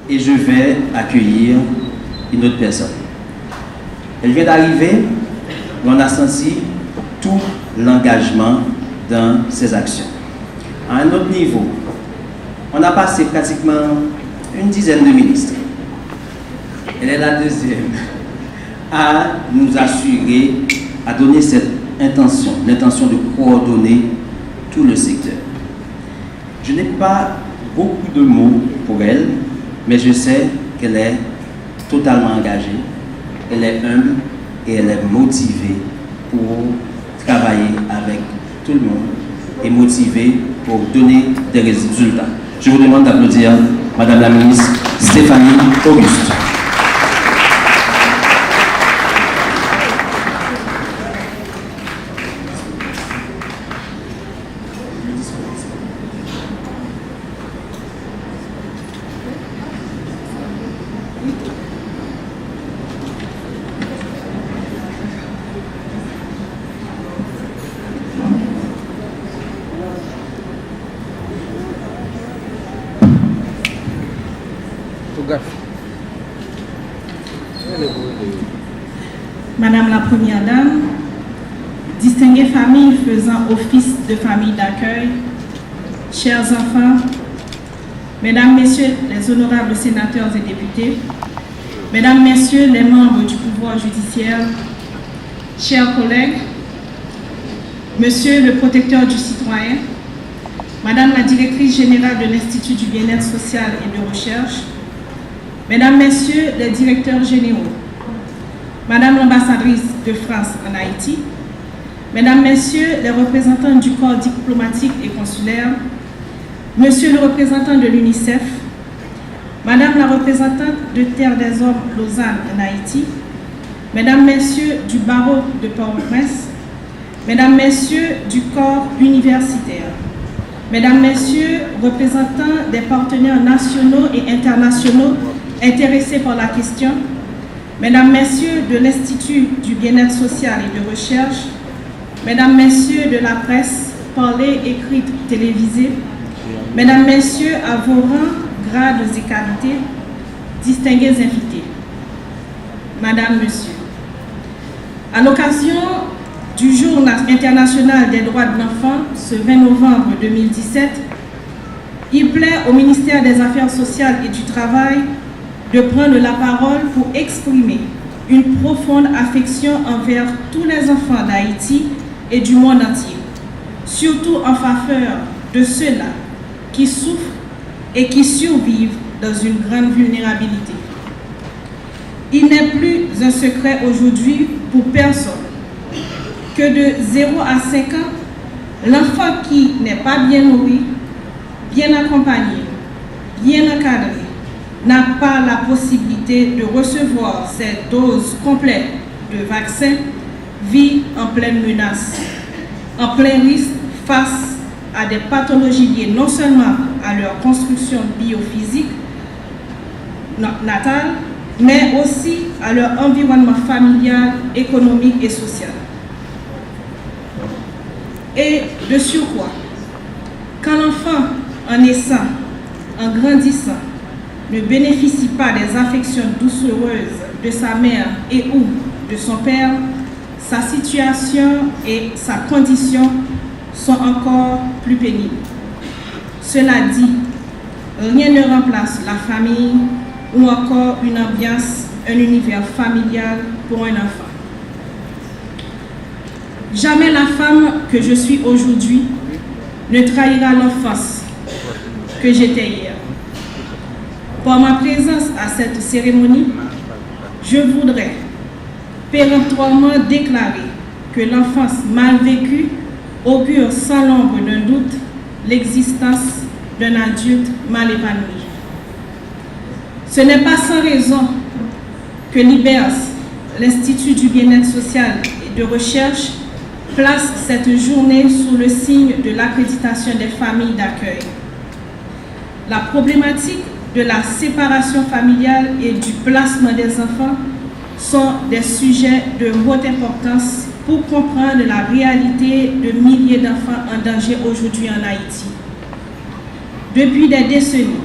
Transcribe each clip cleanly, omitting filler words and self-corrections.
et je vais accueillir une autre personne. Elle vient d'arriver, on a senti tout l'engagement dans ses actions. À un autre niveau, on a passé pratiquement une dizaine de ministres. Elle est la deuxième à nous assurer, à donner cette intention, l'intention de coordonner tout le secteur. Je n'ai pas beaucoup de mots pour elle, mais je sais qu'elle est totalement engagée, elle est humble et elle est motivée pour travailler avec tout le monde et motivée pour donner des résultats. Je vous demande d'applaudir Madame la ministre Stéphanie Auguste. Madame la Première Dame, distinguée famille faisant office de famille d'accueil, chers enfants, Mesdames, Messieurs les honorables sénateurs et députés, Mesdames, Messieurs les membres du pouvoir judiciaire, chers collègues, Monsieur le protecteur du citoyen, Madame la directrice générale de l'Institut du bien-être social et de recherche, Mesdames, Messieurs les directeurs généraux, Madame l'ambassadrice de France en Haïti, Mesdames, Messieurs les représentants du corps diplomatique et consulaire, Monsieur le représentant de l'UNICEF, Madame la représentante de Terre des Hommes Lausanne en Haïti, Mesdames, Messieurs du barreau de Port-au-Prince, Mesdames, Messieurs du corps universitaire, Mesdames, Messieurs, représentants des partenaires nationaux et internationaux intéressés par la question, Mesdames, Messieurs de l'Institut du bien-être social et de recherche, Mesdames, Messieurs de la presse, parlée, écrite, télévisée, Mesdames, Messieurs, à vos rangs, grades et qualités, distingués invités, Madame, Monsieur, à l'occasion du Jour international des droits de l'enfant, ce 20 novembre 2017, il plaît au ministère des Affaires sociales et du Travail de prendre la parole pour exprimer une profonde affection envers tous les enfants d'Haïti et du monde entier, surtout en faveur de ceux-là qui souffrent et qui survivent dans une grande vulnérabilité. Il n'est plus un secret aujourd'hui pour personne que de 0 à 5 ans, l'enfant qui n'est pas bien nourri, bien accompagné, bien encadré, n'a pas la possibilité de recevoir cette dose complète de vaccins, vit en pleine menace, en plein risque face à des pathologies liées non seulement à leur construction biophysique natale, mais aussi à leur environnement familial, économique et social. Et de surcroît, quand l'enfant, en naissant, en grandissant, ne bénéficie pas des affections doucereuses de sa mère et ou de son père, sa situation et sa condition sont encore plus pénibles. Cela dit, rien ne remplace la famille ou encore une ambiance, un univers familial pour un enfant. Jamais la femme que je suis aujourd'hui ne trahira l'enfance que j'étais hier. Par ma présence à cette cérémonie, je voudrais péremptoirement déclarer que l'enfance mal vécue augure sans l'ombre d'un doute l'existence d'un adulte mal épanoui. Ce n'est pas sans raison que l'IBERS, l'Institut du bien-être social et de recherche, place cette journée sous le signe de l'accréditation des familles d'accueil. La problématique de la séparation familiale et du placement des enfants sont des sujets de haute importance pour comprendre la réalité de milliers d'enfants en danger aujourd'hui en Haïti. Depuis des décennies,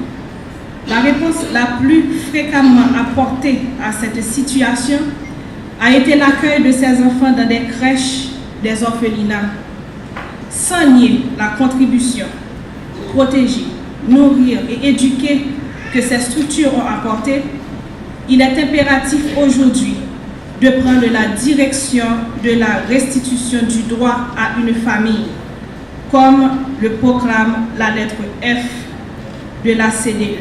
La réponse la plus fréquemment apportée à cette situation a été l'accueil de ces enfants dans des crèches, des orphelinats. Sans nier la contribution, protéger, nourrir et éduquer que ces structures ont apporté, il est impératif aujourd'hui de prendre la direction de la restitution du droit à une famille, comme le proclame la lettre F de la CDE,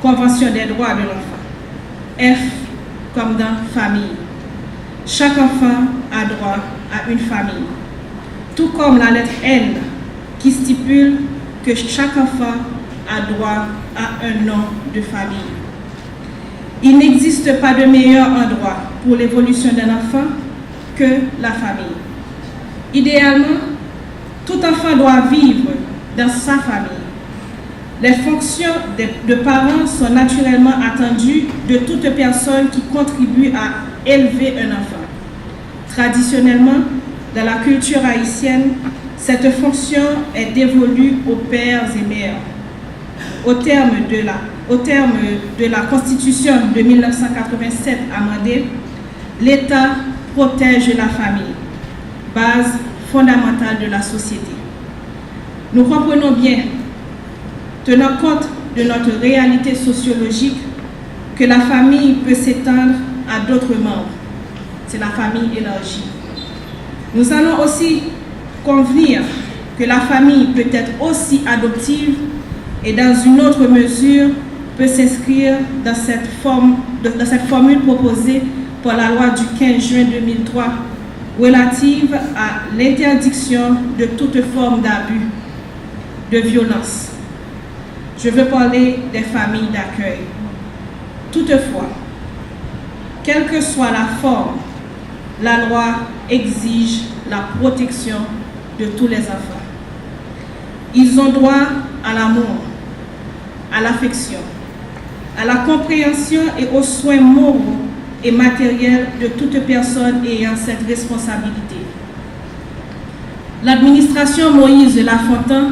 Convention des droits de l'enfant. F comme dans famille. Chaque enfant a droit à une famille. Tout comme la lettre N qui stipule que chaque enfant a droit à un nom de famille. Il n'existe pas de meilleur endroit pour l'évolution d'un enfant que la famille. Idéalement, tout enfant doit vivre dans sa famille. Les fonctions de parents sont naturellement attendues de toute personne qui contribue à élever un enfant. Traditionnellement, dans la culture haïtienne, cette fonction est dévolue aux pères et mères. Au terme de la Constitution de 1987 amendée, l'État protège la famille, base fondamentale de la société. Nous comprenons bien, tenant compte de notre réalité sociologique, que la famille peut s'étendre à d'autres membres. C'est la famille élargie. Nous allons aussi convenir que la famille peut être aussi adoptive et dans une autre mesure peut s'inscrire dans cette formule proposée par la loi du 15 juin 2003 relative à l'interdiction de toute forme d'abus, de violence. Je veux parler des familles d'accueil. Toutefois, quelle que soit la forme, la loi exige la protection de tous les enfants. Ils ont droit à l'amour, à l'affection, à la compréhension et aux soins moraux et matériels de toute personne ayant cette responsabilité. L'administration Moïse Lafontaine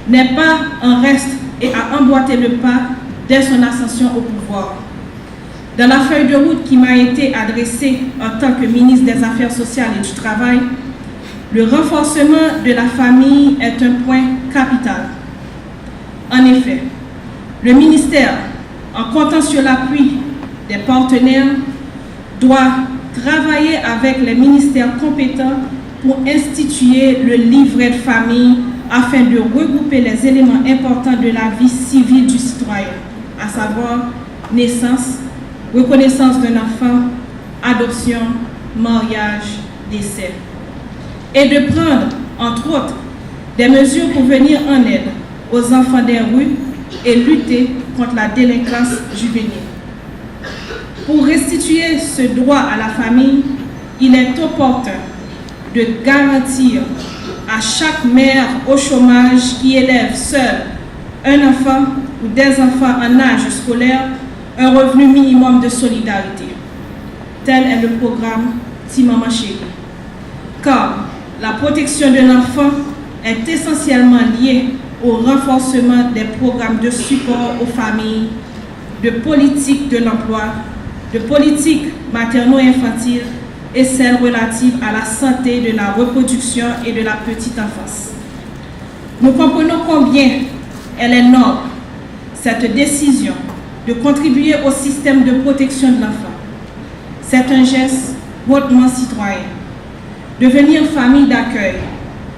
n'est pas en reste et a emboîté le pas dès son ascension au pouvoir. Dans la feuille de route qui m'a été adressée en tant que ministre des Affaires sociales et du Travail, le renforcement de la famille est un point capital. En effet, le ministère, en comptant sur l'appui des partenaires, doit travailler avec les ministères compétents pour instituer le livret de famille afin de regrouper les éléments importants de la vie civile du citoyen, à savoir naissance, reconnaissance d'un enfant, adoption, mariage, décès. Et de prendre, entre autres, des mesures pour venir en aide aux enfants des rues et lutter contre la délinquance juvénile. Pour restituer ce droit à la famille, il est opportun de garantir à chaque mère au chômage qui élève seule un enfant ou des enfants en âge scolaire un revenu minimum de solidarité. Tel est le programme Ti Maman Chérie. Car la protection de l'enfant est essentiellement liée au renforcement des programmes de support aux familles, de politique de l'emploi, de politique materno-infantile et celles relatives à la santé de la reproduction et de la petite enfance. Nous comprenons combien elle est noble, cette décision de contribuer au système de protection de l'enfant. C'est un geste hautement citoyen. Devenir famille d'accueil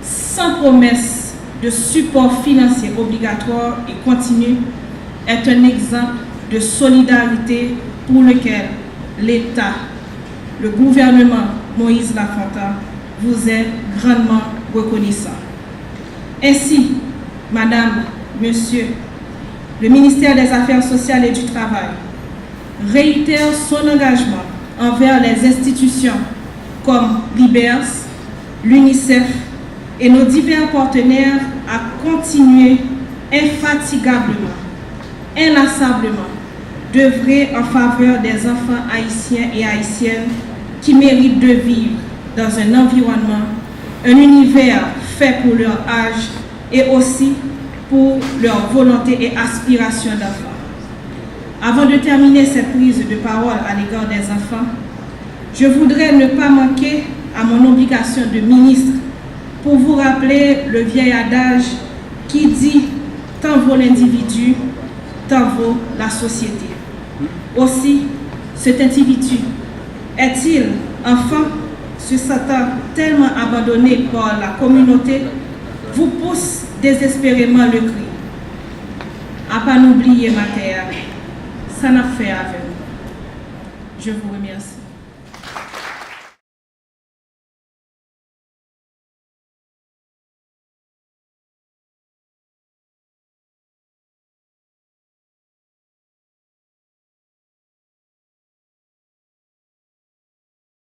sans promesse de support financier obligatoire et continu est un exemple de solidarité pour lequel l'État, le gouvernement Moïse Lafontaine vous est grandement reconnaissant. Ainsi, Madame, Monsieur, le ministère des Affaires sociales et du Travail réitère son engagement envers les institutions comme l'IBERS, l'UNICEF et nos divers partenaires à continuer infatigablement, inlassablement, d'œuvrer en faveur des enfants haïtiens et haïtiennes qui méritent de vivre dans un environnement, un univers fait pour leur âge et aussi pour leur volonté et aspiration d'enfant. Avant de terminer cette prise de parole à l'égard des enfants, je voudrais ne pas manquer à mon obligation de ministre pour vous rappeler le vieil adage qui dit « tant vaut l'individu, tant vaut la société ». Aussi, cet individu est-il, enfant, se sentant tellement abandonné par la communauté, vous pousse désespérément le cri. À pas n'oublier ma terre, ça n'a fait avec nous. Je vous remercie.